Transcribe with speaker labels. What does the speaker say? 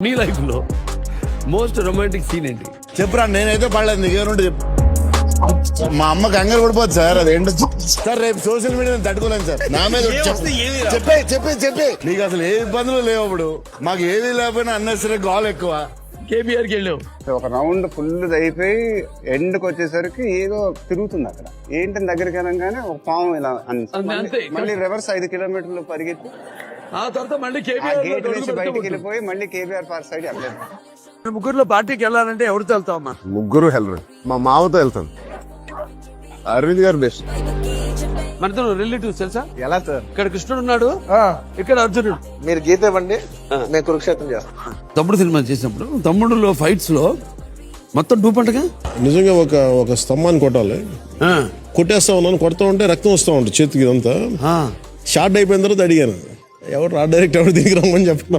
Speaker 1: మీ life లో most romantic scene ఏంటి?
Speaker 2: చెప్పురా, నేనైతే పడలేదు, నీకేమంటే చెప్పు. మా అమ్మ కంగారు పడిపోద్ది సార్, అది ఏంటో సార్. రేపు సోషల్ మీడియా తట్టుకోలేను సార్. నా మీద చెప్పే నీకు అసలు ఏ ఇబ్బందులు లేవు. అప్పుడు మాకు ఏది లేకపోయినా అన్నసరే గాల్ ఎక్కువ.
Speaker 1: కేబిఆర్కి వెళ్ళావు,
Speaker 3: ఒక రౌండ్ ఫుల్ అయిపోయి ఎండ్కి వచ్చేసరికి ఏదో తిరుగుతుంది అక్కడ. ఏంటని దగ్గరికి వెళ్ళగానే ఒక పాము ఇలా
Speaker 1: అంతే.
Speaker 3: మళ్ళీ రివర్స్ 5 కిలోమీటర్లు పరిగెత్తి
Speaker 1: ఆ తర్వాత మళ్ళీ
Speaker 3: ఆ గేట్ వేసి బయటికి వెళ్ళిపోయి మళ్ళీ కేబీఆర్ పార్క్ సైడ్ అట్లేదు.
Speaker 1: ముగ్గురులో పార్టీకి వెళ్ళాలంటే ఎవరితో వెళ్తావమ్మా?
Speaker 4: ముగ్గురు హెల్ప్. మా మామతో వెళ్తాను. అరవింద్ గారు బెస్ట్.
Speaker 1: మనతో రిలేటివ్స్ తెలుసా?
Speaker 5: ఎలా సార్?
Speaker 1: ఇక్కడ కృష్ణుడు ఉన్నాడు, ఇక్కడ అర్జునుడు.
Speaker 5: మీరు గీత ఇవ్వండి, నేను కురుక్షేత్రం చేస్తాను.
Speaker 1: తమ్ముడు సినిమా చేసినప్పుడు తమ్ముడులో ఫైట్స్ లో మొత్తం డూపంటగా
Speaker 4: నిజంగా ఒక స్తంభాన్ని కొట్టాలి. కొట్టేస్తా ఉన్నాను, కొడతా ఉంటే రక్తం వస్తూ ఉంటుంది చేతికి. ఇదంతా షార్ట్ అయిపోయిన తర్వాత అడిగాను, ఎవరు డైరెక్ట్ ఎవరు దీనికి రమ్మని చెప్పిన.